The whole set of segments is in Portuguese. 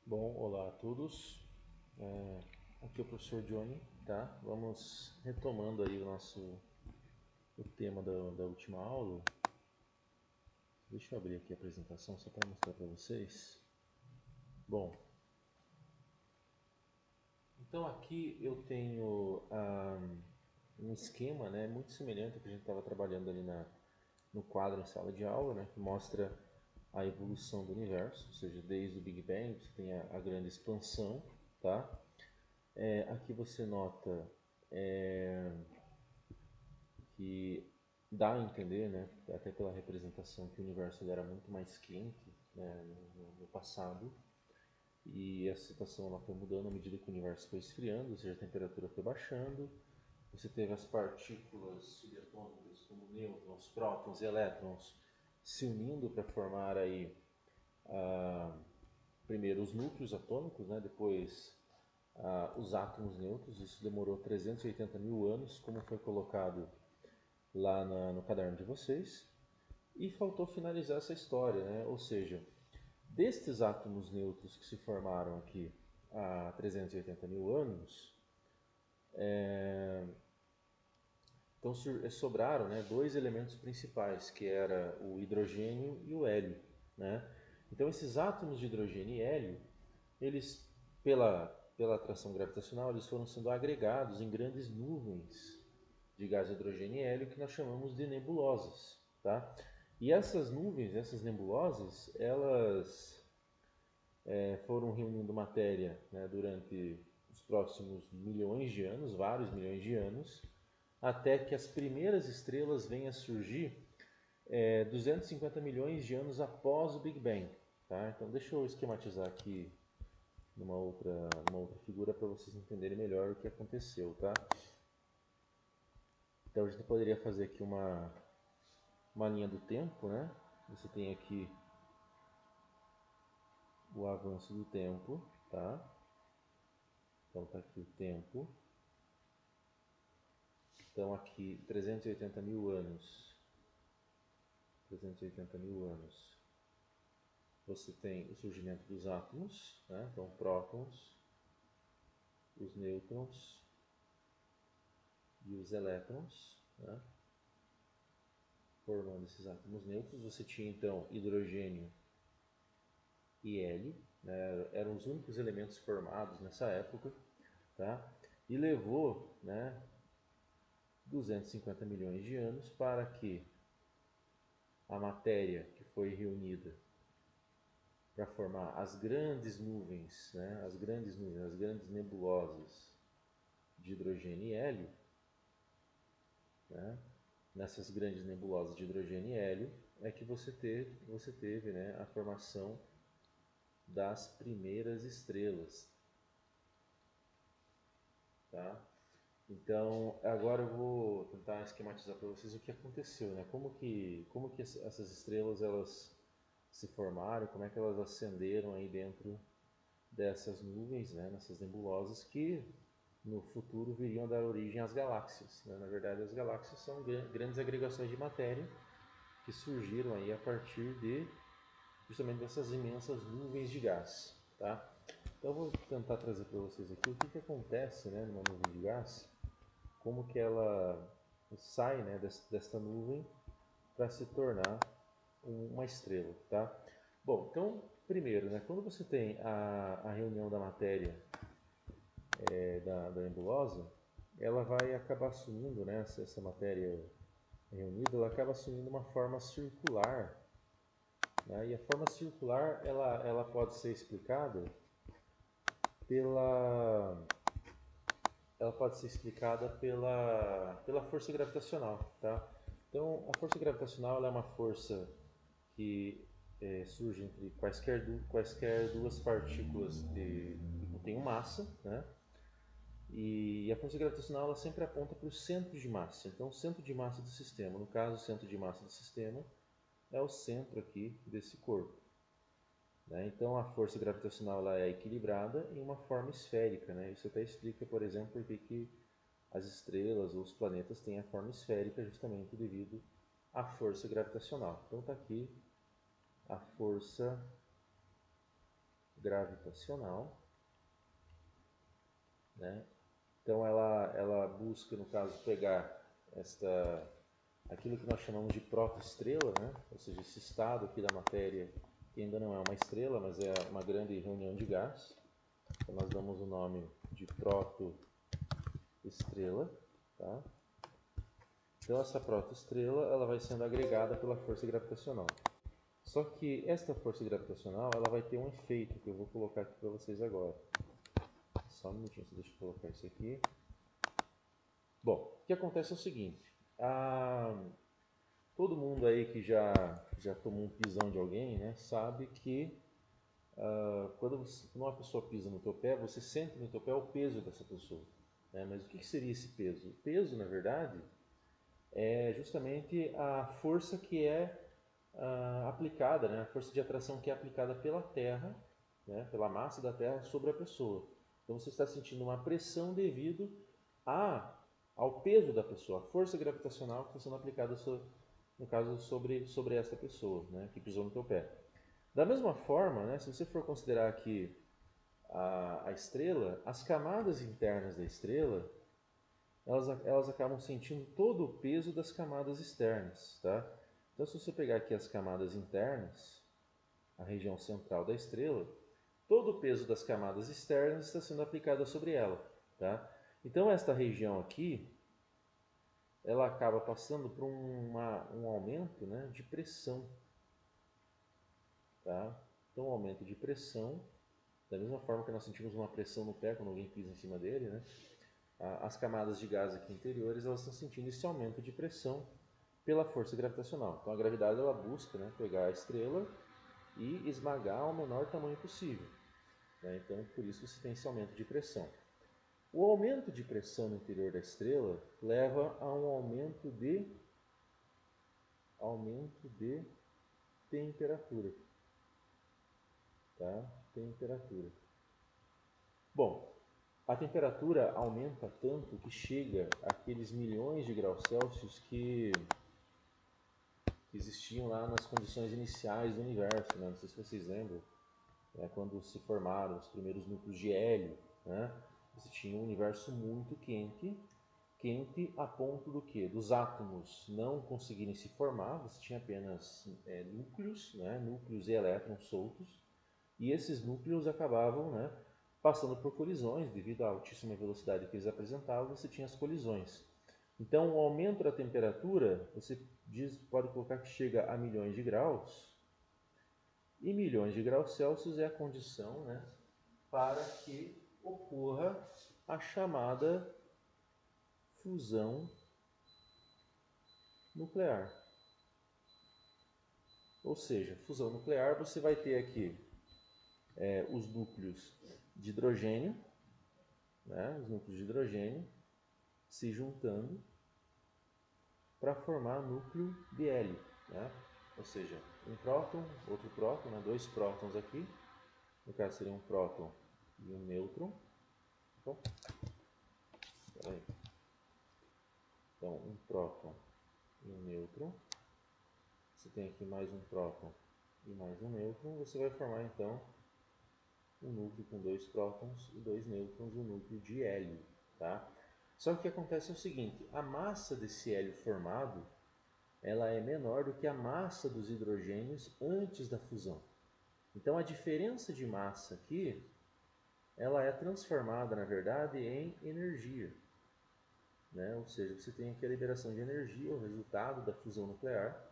Bom, olá a todos. Aqui é o professor Johnny, tá? Vamos retomando aí o tema da última aula. Deixa eu abrir aqui a apresentação só para mostrar para vocês. Bom, então aqui eu tenho um esquema, né, muito semelhante ao que a gente estava trabalhando ali no quadro em sala de aula, né, que mostra a evolução do universo, ou seja, desde o Big Bang você tem a grande expansão, tá? Aqui você nota que dá a entender, né, até pela representação, que o universo ele era muito mais quente, né, no passado, e essa situação ela foi mudando à medida que o universo foi esfriando, ou seja, a temperatura foi baixando. Você teve as partículas subatômicas como nêutrons, prótons e elétrons se unindo para formar aí primeiro os núcleos atômicos, né, depois os átomos neutros. Isso demorou 380 mil anos, como foi colocado lá no caderno de vocês. E faltou finalizar essa história, né? Ou seja, destes átomos neutros que se formaram aqui há 380 mil anos, então sobraram, né, dois elementos principais, que era o hidrogênio e o hélio, né? Então esses átomos de hidrogênio e hélio, eles pela atração gravitacional, eles foram sendo agregados em grandes nuvens de gás hidrogênio e hélio que nós chamamos de nebulosas, tá? E essas nuvens, essas nebulosas, elas foram reunindo matéria, né, durante os próximos milhões de anos, vários milhões de anos, até que as primeiras estrelas venham a surgir 250 milhões de anos após o Big Bang. Tá? Então deixa eu esquematizar aqui numa outra figura para vocês entenderem melhor o que aconteceu. Tá? Então a gente poderia fazer aqui uma linha do tempo. Né? Você tem aqui o avanço do tempo. Tá? Então está aqui o tempo. Então aqui 380 mil anos. 380 mil anos. Você tem o surgimento dos átomos, né? Então prótons, os nêutrons e os elétrons, né? Formando esses átomos neutros. Você tinha então hidrogênio e hélio, né? Eram os únicos elementos formados nessa época, tá? E levou, né, 250 milhões de anos para que a matéria que foi reunida para formar as grandes nuvens, né, as grandes nebulosas de hidrogênio e hélio, né, nessas grandes nebulosas de hidrogênio e hélio, é que você teve, né, a formação das primeiras estrelas. Tá? Então, agora eu vou tentar esquematizar para vocês o que aconteceu, né? Como que essas estrelas elas se formaram, como é que elas ascenderam aí dentro dessas nuvens, né, nessas nebulosas que no futuro viriam a dar origem às galáxias. Né? Na verdade, as galáxias são grandes agregações de matéria que surgiram aí a partir de justamente dessas imensas nuvens de gás. Tá? Então, eu vou tentar trazer para vocês aqui o que acontece, né, numa nuvem de gás, como que ela sai, né, desta nuvem para se tornar uma estrela. Tá? Bom, então, primeiro, né, quando você tem a reunião da matéria da nebulosa, ela vai acabar assumindo, né, essa matéria reunida, ela acaba assumindo uma forma circular. Né, e a forma circular ela pode ser explicada pela ela pode ser explicada pela força gravitacional, tá? Então, a força gravitacional ela é uma força que surge entre quaisquer duas partículas que contêm massa, né? E a força gravitacional ela sempre aponta para o centro de massa. Então, o centro de massa do sistema, no caso, o centro de massa do sistema é o centro aqui desse corpo. Né? Então, a força gravitacional ela é equilibrada em uma forma esférica. Né? Isso até explica, por exemplo, por que as estrelas ou os planetas têm a forma esférica justamente devido à força gravitacional. Então, está aqui a força gravitacional, né? Então ela busca, no caso, pegar aquilo que nós chamamos de protoestrela, né? Ou seja, esse estado aqui da matéria, que ainda não é uma estrela, mas é uma grande reunião de gás. Então nós damos o nome de protoestrela, tá? Então essa protoestrela ela vai sendo agregada pela força gravitacional. Só que esta força gravitacional ela vai ter um efeito que eu vou colocar aqui para vocês agora. Só um minutinho, deixa eu colocar isso aqui. Bom, o que acontece é o seguinte. Todo mundo aí que já tomou um pisão de alguém, né, sabe que quando uma pessoa pisa no teu pé, você sente no teu pé o peso dessa pessoa. Né? Mas o que seria esse peso? O peso, na verdade, é justamente a força que é aplicada, né? A força de atração que é aplicada pela Terra, né? Pela massa da Terra sobre a pessoa. Então você está sentindo uma pressão devido ao peso da pessoa, a força gravitacional que está sendo aplicada, no caso, sobre esta pessoa, né? Que pisou no teu pé. Da mesma forma, né? Se você for considerar aqui a estrela, as camadas internas da estrela, elas acabam sentindo todo o peso das camadas externas, tá? Então, se você pegar aqui as camadas internas, a região central da estrela, todo o peso das camadas externas está sendo aplicado sobre ela, tá? Então, esta região aqui, ela acaba passando por um aumento, né, de pressão, tá? Então, um aumento de pressão, da mesma forma que nós sentimos uma pressão no pé quando alguém pisa em cima dele, né? As camadas de gás aqui interiores, elas estão sentindo esse aumento de pressão pela força gravitacional. Então a gravidade ela busca, né, pegar a estrela e esmagar ao menor tamanho possível. Né? Então por isso você tem esse aumento de pressão. O aumento de pressão no interior da estrela leva a um aumento de temperatura. Tá? Temperatura. Bom, a temperatura aumenta tanto que chega àqueles milhões de graus Celsius que existiam lá nas condições iniciais do universo. Né? Não sei se vocês lembram, quando se formaram os primeiros núcleos de hélio, né? Você tinha um universo muito quente, quente a ponto do que? Dos átomos não conseguirem se formar, você tinha apenas núcleos, né? Núcleos e elétrons soltos, e esses núcleos acabavam, né, passando por colisões, devido à altíssima velocidade que eles apresentavam, você tinha as colisões. Então, o aumento da temperatura, você pode colocar que chega a milhões de graus, e milhões de graus Celsius é a condição, né, para que ocorra a chamada fusão nuclear. Ou seja, fusão nuclear, você vai ter aqui os núcleos de hidrogênio, né, os núcleos de hidrogênio se juntando para formar núcleo de hélio, né? Ou seja, um próton, outro próton, né? Dois prótons aqui, no caso seria um próton e um nêutron. Opa, peraí. Então, um próton e um nêutron. Você tem aqui mais um próton e mais um nêutron. Você vai formar então um núcleo com dois prótons e dois nêutrons, um núcleo de hélio, tá? Só que o que acontece é o seguinte: a massa desse hélio formado ela é menor do que a massa dos hidrogênios antes da fusão. Então a diferença de massa aqui, ela é transformada, na verdade, em energia. Né? Ou seja, você tem aqui a liberação de energia, o resultado da fusão nuclear,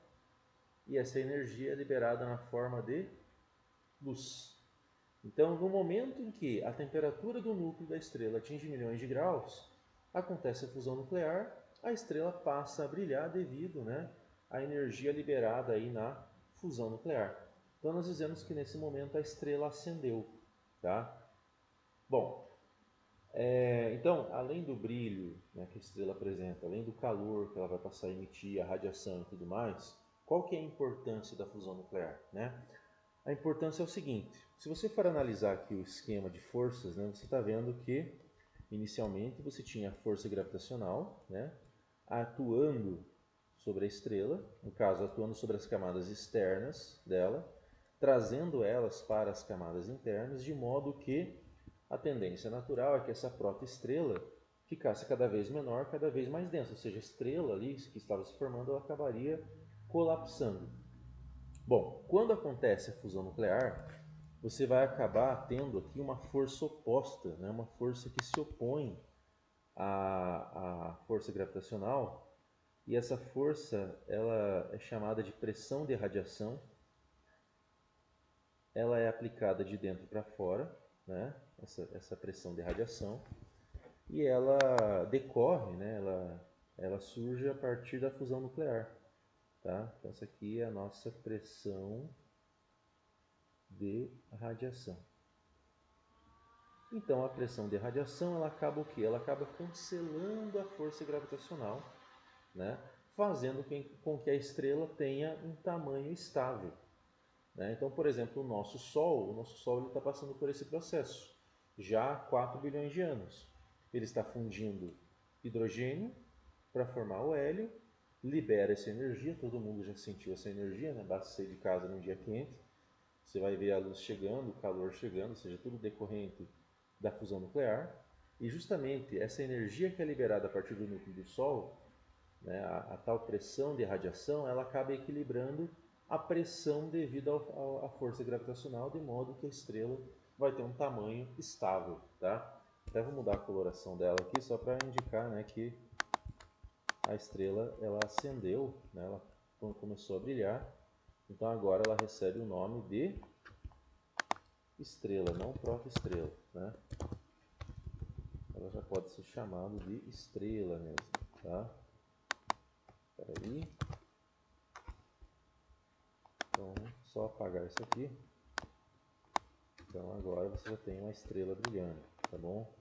e essa energia é liberada na forma de luz. Então, no momento em que a temperatura do núcleo da estrela atinge milhões de graus, acontece a fusão nuclear, a estrela passa a brilhar devido, né, à energia liberada aí na fusão nuclear. Então nós dizemos que nesse momento a estrela acendeu, tá? Bom, então além do brilho, né, que a estrela apresenta, além do calor que ela vai passar a emitir, a radiação e tudo mais, qual que é a importância da fusão nuclear, né? A importância é o seguinte: se você for analisar aqui o esquema de forças, né, você está vendo que inicialmente você tinha a força gravitacional, né, atuando sobre a estrela, no caso atuando sobre as camadas externas dela, trazendo elas para as camadas internas, de modo que a tendência natural é que essa protoestrela ficasse cada vez menor, cada vez mais densa, ou seja, a estrela ali que estava se formando, ela acabaria colapsando. Bom, quando acontece a fusão nuclear, você vai acabar tendo aqui uma força oposta, né? Uma força que se opõe à força gravitacional, e essa força ela é chamada de pressão de radiação. Ela é aplicada de dentro para fora, né? Essa pressão de radiação, e ela decorre, né? Ela surge a partir da fusão nuclear. Tá? Então, essa aqui é a nossa pressão de radiação. Então, a pressão de radiação ela acaba o quê? Ela acaba cancelando a força gravitacional, né? Fazendo com que a estrela tenha um tamanho estável. Né? Então, por exemplo, o nosso Sol está passando por esse processo já há 4 bilhões de anos. Ele está fundindo hidrogênio para formar o hélio, libera essa energia, todo mundo já sentiu essa energia, né? Basta sair de casa num dia quente, você vai ver a luz chegando, o calor chegando, ou seja, tudo decorrente da fusão nuclear. E justamente essa energia que é liberada a partir do núcleo do Sol, né, a tal pressão de radiação, ela acaba equilibrando a pressão devido à força gravitacional, de modo que a estrela vai ter um tamanho estável. Tá? Até vou mudar a coloração dela aqui, só para indicar, né, que a estrela ela acendeu, né, ela começou a brilhar, então agora ela recebe o nome de estrela, não protoestrela, né? Ela já pode ser chamada de estrela mesmo, tá? Espera aí. Então, só apagar isso aqui. Então agora você já tem uma estrela brilhando, tá bom?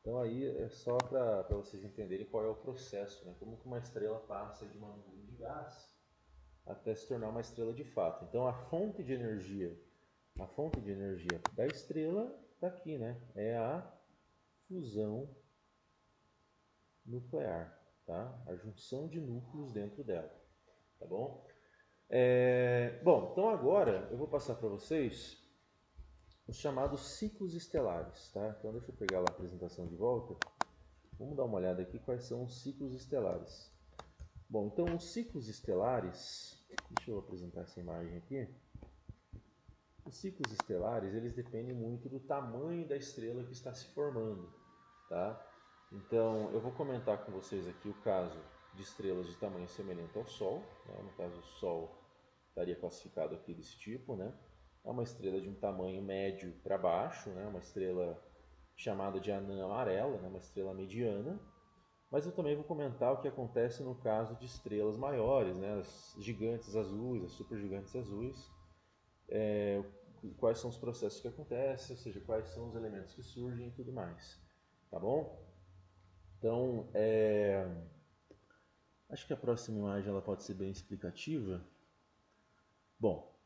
Então aí é só para vocês entenderem qual é o processo, né? Como que uma estrela passa de uma nuvem de gás até se tornar uma estrela de fato. Então a fonte de energia da estrela está aqui, né? É a fusão nuclear, tá? A junção de núcleos dentro dela, tá bom? Bom, então agora eu vou passar para vocês os chamados ciclos estelares, tá? Então deixa eu pegar lá a apresentação de volta. Vamos dar uma olhada aqui quais são os ciclos estelares. Bom, então os ciclos estelares, deixa eu apresentar essa imagem aqui. Os ciclos estelares, eles dependem muito do tamanho da estrela que está se formando, tá? Então, eu vou comentar com vocês aqui o caso de estrelas de tamanho semelhante ao Sol, né? No caso, o Sol estaria classificado aqui desse tipo, né? É uma estrela de um tamanho médio para baixo, né? Uma estrela chamada de anã amarela, né? Uma estrela mediana. Mas eu também vou comentar o que acontece no caso de estrelas maiores, né? As gigantes azuis, as supergigantes azuis. Quais são os processos que acontecem, ou seja, quais são os elementos que surgem e tudo mais. Tá bom? Então, acho que a próxima imagem ela pode ser bem explicativa. Bom,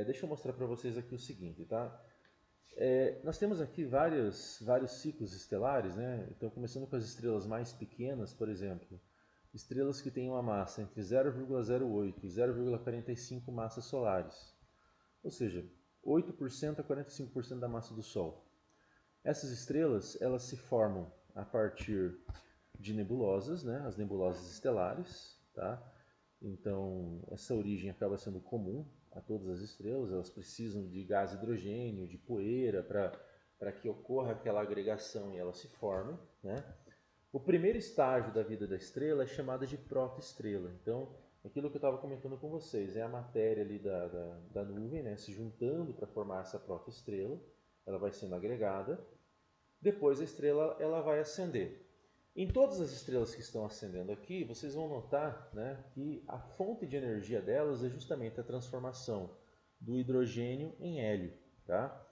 deixa eu mostrar para vocês aqui o seguinte, tá? Nós temos aqui vários ciclos estelares, né? Então, começando com as estrelas mais pequenas, por exemplo, estrelas que têm uma massa entre 0,08 e 0,45 massas solares, ou seja, 8% a 45% da massa do Sol. Essas estrelas elas se formam a partir de nebulosas, né? As nebulosas estelares, tá? Então, essa origem acaba sendo comum a todas as estrelas, elas precisam de gás hidrogênio, de poeira, para que ocorra aquela agregação e ela se forme, né? O primeiro estágio da vida da estrela é chamada de protoestrela. Então, aquilo que eu estava comentando com vocês, é a matéria ali da nuvem, né, se juntando para formar essa protoestrela, ela vai sendo agregada, depois a estrela ela vai acender. Em todas as estrelas que estão acendendo aqui, vocês vão notar, né, que a fonte de energia delas é justamente a transformação do hidrogênio em hélio. Tá?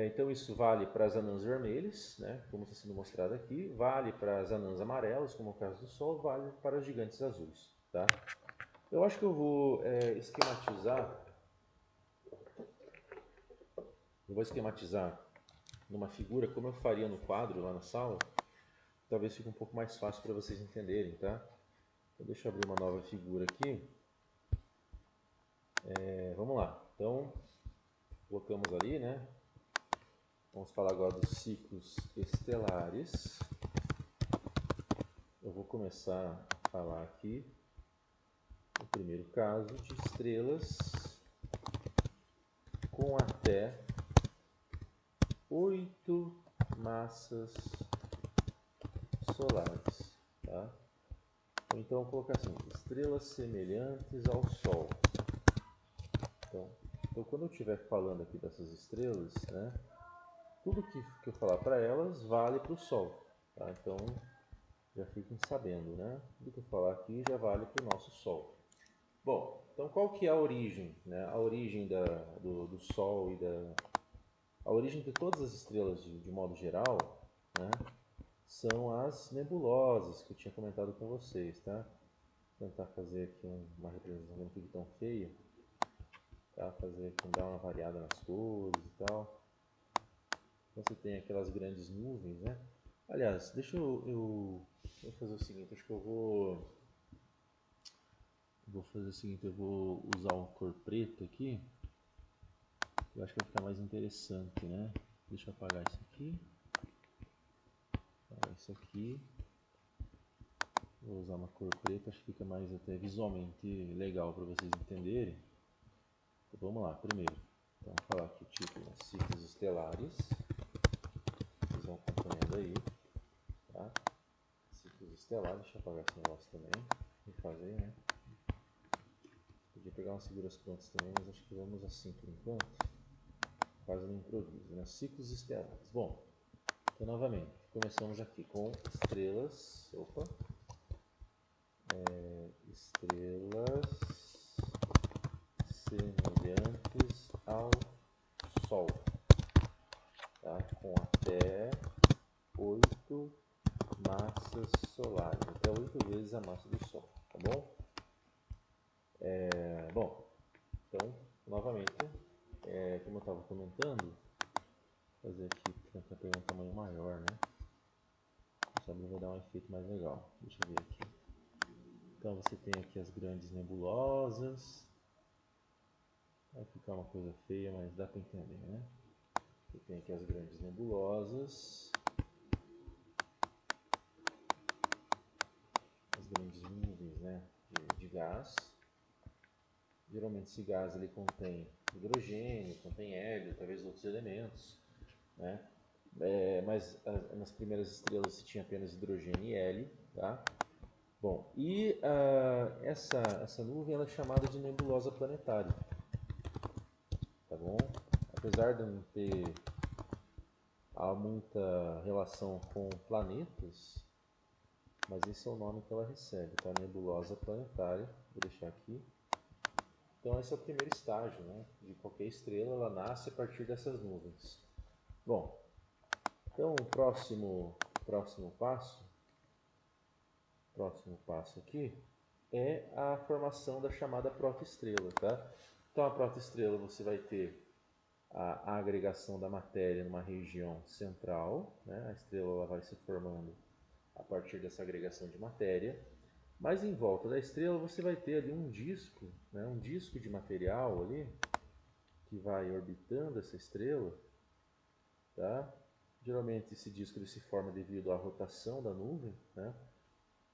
Então isso vale para as anãs vermelhas, né, como está sendo mostrado aqui, vale para as anãs amarelas, como é o caso do Sol, vale para os gigantes azuis. Tá? Eu acho que eu vou esquematizar numa figura, como eu faria no quadro lá na sala, talvez fique um pouco mais fácil para vocês entenderem, tá? Então deixa eu abrir uma nova figura aqui. Vamos lá. Então, colocamos ali, né? Vamos falar agora dos ciclos estelares. Eu vou começar a falar aqui no primeiro caso de estrelas com até 8 massas solares, tá? Ou então vou colocar assim, estrelas semelhantes ao Sol. Então quando eu estiver falando aqui dessas estrelas, né, tudo que eu falar para elas vale para o Sol, tá? Então já fiquem sabendo, né? Tudo que eu falar aqui já vale para o nosso Sol. Bom, então qual que é a origem, né? A origem do Sol e a origem de todas as estrelas de modo geral, né, são as nebulosas que eu tinha comentado com vocês, tá? Vou tentar fazer aqui uma representação, não fique tão feia, tá? Fazer aqui, dar uma variada nas cores e tal. Então você tem aquelas grandes nuvens, né? Aliás, deixa eu fazer o seguinte, acho que eu vou fazer o seguinte, eu vou usar uma cor preta aqui, eu acho que vai ficar mais interessante, né? Deixa eu apagar isso aqui, apagar isso aqui, vou usar uma cor preta, acho que fica mais até visualmente legal para vocês entenderem. Então vamos lá, primeiro, então vamos falar aqui o título, ciclos estelares, vocês vão acompanhando aí, tá? Ciclos estelares, deixa eu apagar esse negócio também, refazer, né? Podia pegar umas figuras prontas também, mas acho que vamos assim por enquanto, quase no improviso, né? Ciclos estelares. Bom, então novamente, começamos aqui com estrelas, estrelas semelhantes ao Sol, tá? Com até 8 massas solares, até 8 vezes a massa do Sol, tá bom? Bom, então, novamente, como eu estava comentando, vou fazer aqui, tentar pegar um tamanho maior, né? Isso vai dar um efeito mais legal. Deixa eu ver aqui. Então você tem aqui as grandes nebulosas. Vai ficar uma coisa feia, mas dá para entender, né? Você tem aqui as grandes nebulosas. As grandes nuvens, né? De gás. Geralmente esse gás ele contém hidrogênio, contém hélio, talvez outros elementos, né? Mas nas primeiras estrelas se tinha apenas hidrogênio e hélio, tá? Bom, e essa nuvem ela é chamada de nebulosa planetária, tá bom? Apesar de não ter muita relação com planetas, mas esse é o nome que ela recebe, tá? Nebulosa planetária, vou deixar aqui. Então esse é o primeiro estágio, né? De qualquer estrela, ela nasce a partir dessas nuvens. Bom, então o próximo passo aqui é a formação da chamada protoestrela, tá? Então a protoestrela você vai ter a agregação da matéria numa região central, né? A estrela ela vai se formando a partir dessa agregação de matéria, mas em volta da estrela você vai ter ali um disco, né? Um disco de material ali que vai orbitando essa estrela, tá? Geralmente esse disco ele se forma devido à rotação da nuvem, né?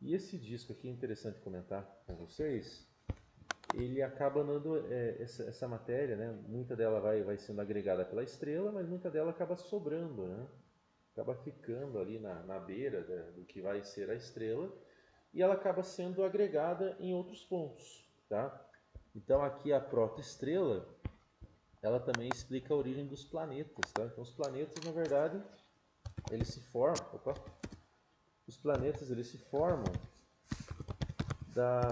E esse disco aqui é interessante comentar com vocês, ele acaba dando essa matéria, né? Muita dela vai sendo agregada pela estrela, mas muita dela acaba sobrando, né? Acaba ficando ali na beira do que vai ser a estrela e ela acaba sendo agregada em outros pontos, tá? Então aqui a protoestrela, ela também explica a origem dos planetas, tá? Então os planetas, na verdade, eles se formam, os planetas eles se formam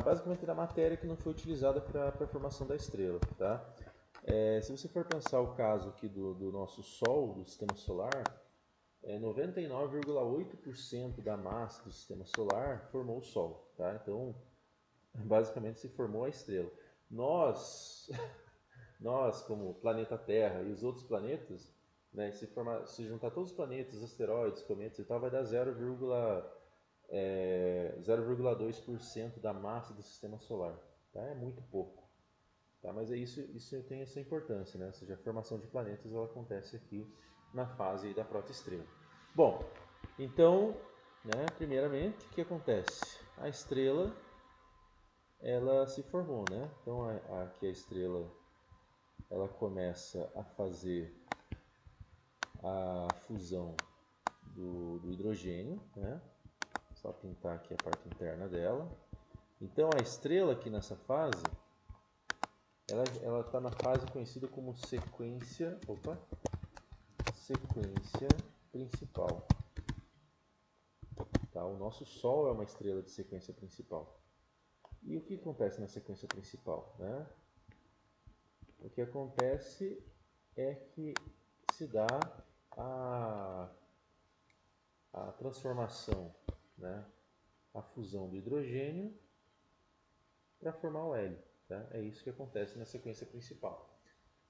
basicamente da matéria que não foi utilizada para a formação da estrela, tá? Se você for pensar o caso aqui do nosso Sol, do Sistema Solar, 99,8% da massa do Sistema Solar formou o Sol, tá? Então, basicamente se formou a estrela. Nós, nós como planeta Terra e os outros planetas, né, se juntar todos os planetas, asteroides, cometas e tal, vai dar 0,2% da massa do Sistema Solar. Tá? É muito pouco. Tá? Mas é isso tem essa importância, né? Ou seja, a formação de planetas ela acontece aqui na fase da protoestrela. Bom, então, né, primeiramente, o que acontece? A estrela ela se formou, né? Então aqui a estrela ela começa a fazer a fusão do hidrogênio, né? Só pintar aqui a parte interna dela. Então a estrela aqui nessa fase, ela está na fase conhecida como sequência principal. Tá? O nosso Sol é uma estrela de sequência principal. E o que acontece na sequência principal, né? O que acontece é que se dá a transformação, né? A fusão do hidrogênio para formar o hélio. Tá? É isso que acontece na sequência principal.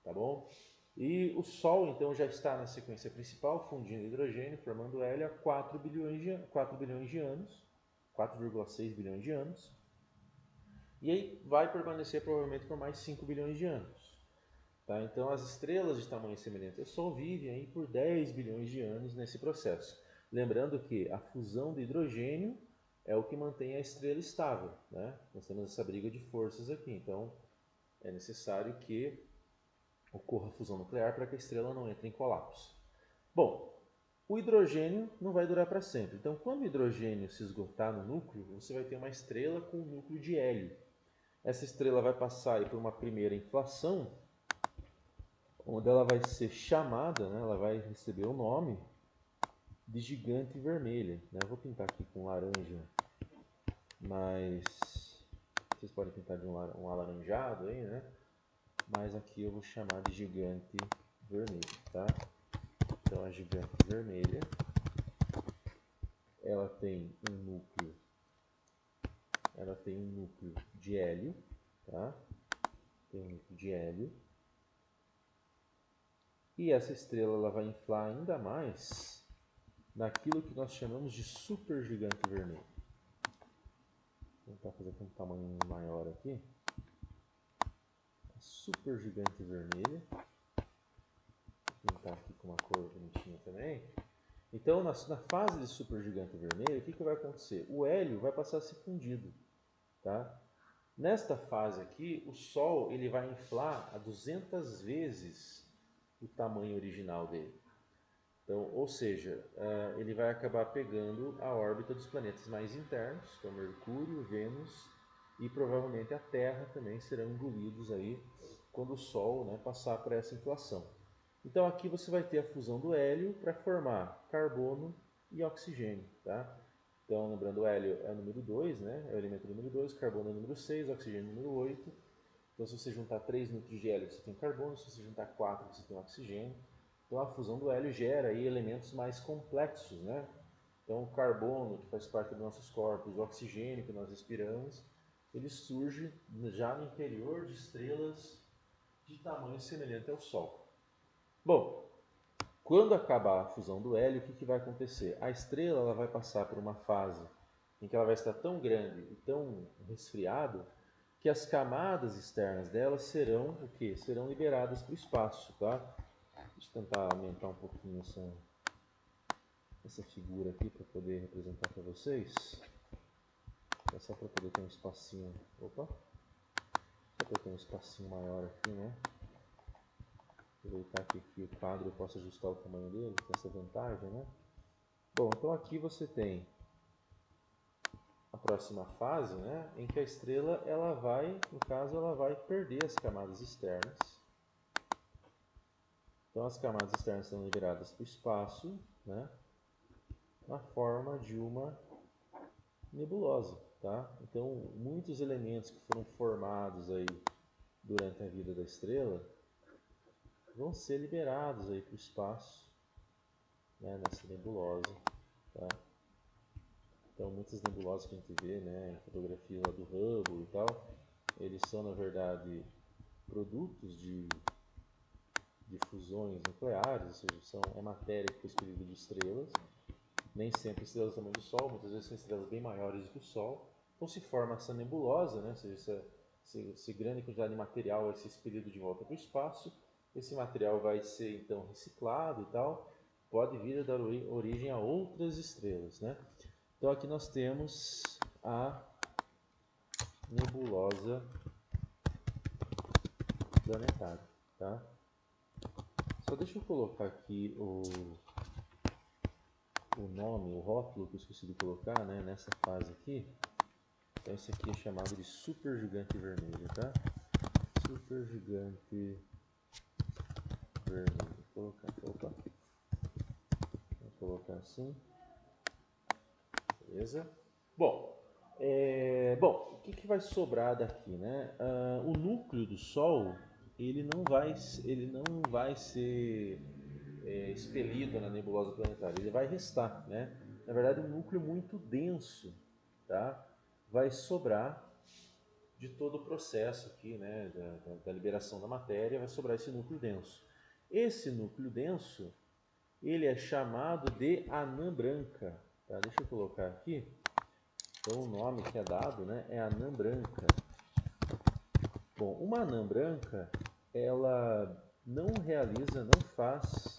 Tá bom? E o Sol, então, já está na sequência principal, fundindo hidrogênio, formando hélio há 4 bilhões de anos, 4,6 bilhões de anos. E aí vai permanecer provavelmente por mais 5 bilhões de anos. Tá? Então, as estrelas de tamanho semelhante ao Sol vivem aí por 10 bilhões de anos nesse processo. Lembrando que a fusão do hidrogênio é o que mantém a estrela estável. Né? Nós temos essa briga de forças aqui, então é necessário que ocorra a fusão nuclear para que a estrela não entre em colapso. Bom, o hidrogênio não vai durar para sempre. Então, quando o hidrogênio se esgotar no núcleo, você vai ter uma estrela com um núcleo de hélio. Essa estrela vai passar por uma primeira inflação, onde ela vai ser chamada, né, ela vai receber o nome de gigante vermelha. Né? Eu vou pintar aqui com laranja, mas vocês podem pintar de um alaranjado aí, né? Mas aqui eu vou chamar de gigante vermelho, tá? Então a gigante vermelha, ela tem um núcleo de hélio, tá? Tem um núcleo de hélio. E essa estrela ela vai inflar ainda mais naquilo que nós chamamos de supergigante vermelho. Vou tentar fazer com um tamanho maior aqui. A supergigante vermelha. Vou pintar aqui com uma cor bonitinha também. Então, na fase de supergigante vermelho, o que vai acontecer? O hélio vai passar a ser fundido. Tá? Nesta fase aqui, o Sol ele vai inflar a 200 vezes o tamanho original dele. Então, ou seja, ele vai acabar pegando a órbita dos planetas mais internos, como Mercúrio, Vênus e provavelmente a Terra também serão engolidos aí quando o Sol, né, passar por essa inflação. Então aqui você vai ter a fusão do hélio para formar carbono e oxigênio. Tá? Então, lembrando, o hélio é o número 2, né? É o elemento número 2, carbono é o número 6, oxigênio é o número 8. Então, se você juntar 3 núcleos de hélio, você tem carbono, se você juntar 4, você tem oxigênio. Então, a fusão do hélio gera aí elementos mais complexos, né? Então, o carbono, que faz parte dos nossos corpos, o oxigênio que nós respiramos, ele surge já no interior de estrelas de tamanho semelhante ao Sol. Bom, quando acabar a fusão do hélio, o que vai acontecer? A estrela ela vai passar por uma fase em que ela vai estar tão grande e tão resfriada que as camadas externas dela serão o quê? Serão liberadas para o espaço, tá? Deixa eu tentar aumentar um pouquinho essa figura aqui para poder representar para vocês. É só para poder ter um espacinho. Opa! Só para ter um espacinho maior aqui, né? Aproveitar que aqui o quadro eu posso ajustar o tamanho dele, tem essa vantagem, né? Bom, então aqui você tem a próxima fase, né, em que a estrela ela vai, no caso, ela vai perder as camadas externas. Então as camadas externas são liberadas para o espaço, né, na forma de uma nebulosa, tá? Então muitos elementos que foram formados aí durante a vida da estrela vão ser liberados aí para o espaço, né, nessa nebulosa, tá? Então muitas nebulosas que a gente vê, né, em fotografia lá do Hubble e tal, eles são na verdade produtos de fusões nucleares, ou seja, é matéria que foi expelida de estrelas, nem sempre estrelas do tamanho do Sol, muitas vezes são estrelas bem maiores do que o Sol, então se forma essa nebulosa, né? Ou seja, essa grande quantidade de material vai ser expelido de volta para o espaço. Esse material vai ser então reciclado e tal, pode vir a dar origem a outras estrelas, né? Então aqui nós temos a nebulosa planetária, tá? Só deixa eu colocar aqui o nome, o rótulo que eu esqueci de colocar, né, nessa fase aqui. Então esse aqui é chamado de supergigante vermelho, tá? Supergigante vermelho. Vou colocar assim. Beleza? Bom, o que vai sobrar daqui, né? O núcleo do Sol ele não vai ser expelido na nebulosa planetária, ele vai restar, né? Na verdade, um núcleo muito denso, tá? Vai sobrar de todo o processo aqui, né? Da liberação da matéria, vai sobrar esse núcleo denso. Esse núcleo denso, ele é chamado de anã branca, tá? Deixa eu colocar aqui. Então, o nome que é dado, né, é anã branca. Bom, uma anã branca, ela não faz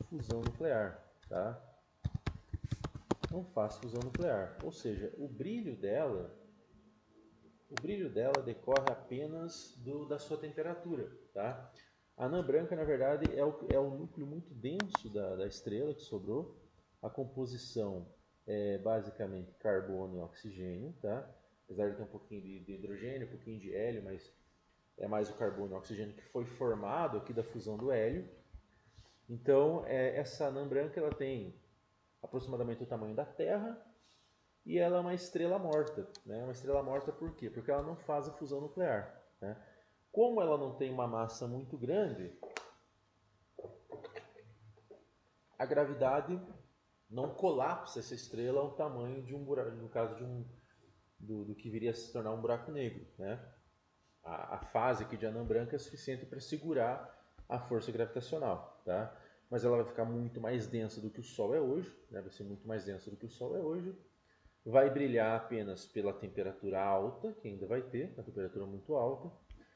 fusão nuclear, tá? Não faz fusão nuclear, ou seja, o brilho dela decorre apenas da sua temperatura, tá? A anã branca, na verdade, é o núcleo muito denso da estrela que sobrou. A composição é basicamente carbono e oxigênio, tá? Apesar de ter um pouquinho de hidrogênio, um pouquinho de hélio, mas é mais o carbono e o oxigênio que foi formado aqui da fusão do hélio. Então, essa anã branca ela tem aproximadamente o tamanho da Terra e ela é uma estrela morta, né? Uma estrela morta por quê? Porque ela não faz a fusão nuclear, né? Como ela não tem uma massa muito grande, a gravidade não colapsa essa estrela ao tamanho de um buraco, no caso do que viria a se tornar um buraco negro, né? A fase aqui de anã branca é suficiente para segurar a força gravitacional, tá? Mas ela vai ficar muito mais densa do que o Sol é hoje, né? Vai ser muito mais densa do que o Sol é hoje. Vai brilhar apenas pela temperatura alta, que ainda vai ter, uma temperatura muito alta.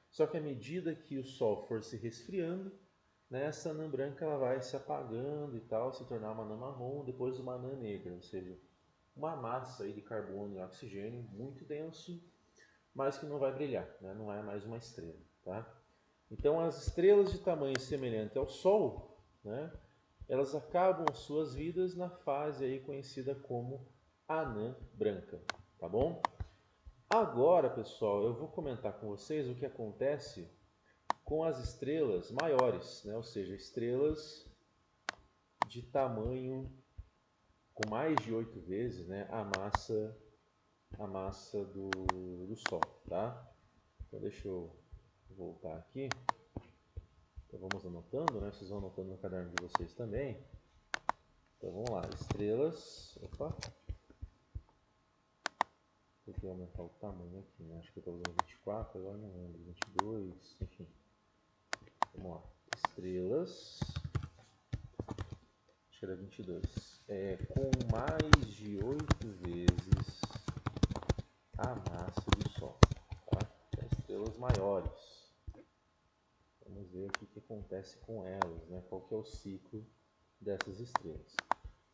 Só que à medida que o Sol for se resfriando, né, essa anã branca ela vai se apagando e tal, se tornar uma anã marrom, depois uma anã negra, ou seja, uma massa aí de carbono e oxigênio muito denso, mas que não vai brilhar, né? Não é mais uma estrela, tá? Então as estrelas de tamanho semelhante ao Sol, né, elas acabam suas vidas na fase aí conhecida como anã branca, tá bom? Agora, pessoal, eu vou comentar com vocês o que acontece com as estrelas maiores, né? Ou seja, estrelas de tamanho com mais de 8 vezes, né, a massa do Sol, tá? Então deixa eu voltar aqui. Então vamos anotando, né? Vocês vão anotando no caderno de vocês também. Então vamos lá, estrelas. Opa! Tem que aumentar o tamanho aqui, né? Acho que eu estou usando 24, agora não lembro, 22, enfim. Vamos lá, estrelas. Acho que era 22. Com mais de 8 vezes a massa do Sol, tá? Então, estrelas maiores. Vamos ver o que acontece com elas, né? Qual que é o ciclo dessas estrelas.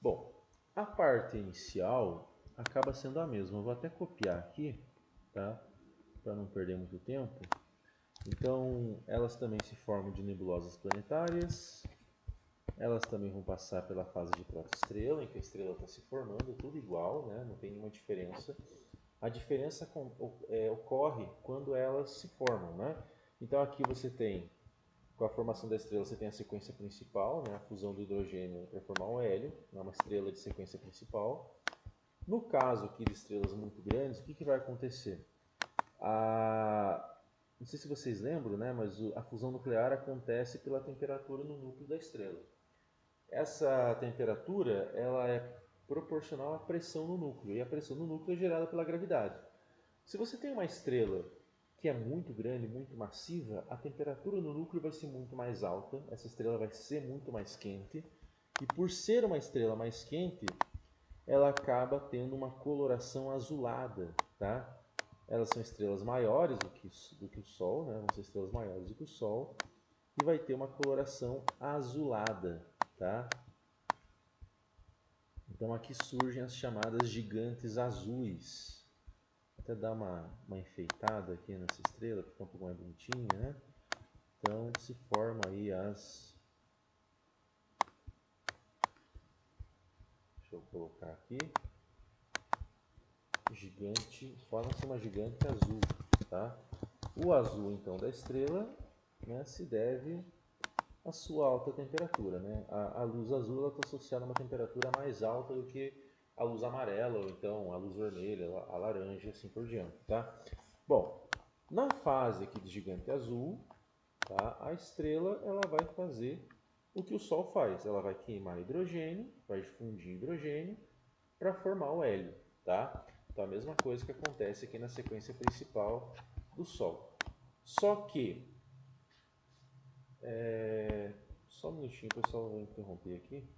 Bom, a parte inicial acaba sendo a mesma. Eu vou até copiar aqui, tá? Para não perder muito tempo. Então, elas também se formam de nebulosas planetárias. Elas também vão passar pela fase de protoestrela, em que a estrela está se formando, tudo igual, né? Não tem nenhuma diferença. A diferença ocorre quando elas se formam, né? Então aqui você tem, com a formação da estrela, você tem a sequência principal, né? A fusão do hidrogênio para formar o hélio, é uma estrela de sequência principal. No caso aqui de estrelas muito grandes, o que vai acontecer? Não sei se vocês lembram, né? Mas a fusão nuclear acontece pela temperatura no núcleo da estrela. Essa temperatura ela é proporcional à pressão no núcleo, e a pressão no núcleo é gerada pela gravidade. Se você tem uma estrela que é muito grande, muito massiva, a temperatura no núcleo vai ser muito mais alta, essa estrela vai ser muito mais quente, e por ser uma estrela mais quente, ela acaba tendo uma coloração azulada, tá? Elas são estrelas maiores do que o Sol, né? Vão ser estrelas maiores do que o Sol. E vai ter uma coloração azulada, tá? Então aqui surgem as chamadas gigantes azuis. Vou até dar uma enfeitada aqui nessa estrela, para ficar um pouco mais bonitinha, né? Então se forma aí as... Deixa eu colocar aqui. Gigante, forma-se uma gigante azul, tá? O azul, então, da estrela, né, se deve à sua alta temperatura, né? A luz azul está associada a uma temperatura mais alta do que a luz amarela, ou então a luz vermelha, a laranja e assim por diante, tá? Bom, na fase aqui de gigante azul, tá, a estrela ela vai fazer o que o Sol faz. Ela vai queimar hidrogênio, vai fundir hidrogênio para formar o hélio, tá? Então a mesma coisa que acontece aqui na sequência principal do Sol. Só que, só um minutinho, pessoal, vou interromper aqui.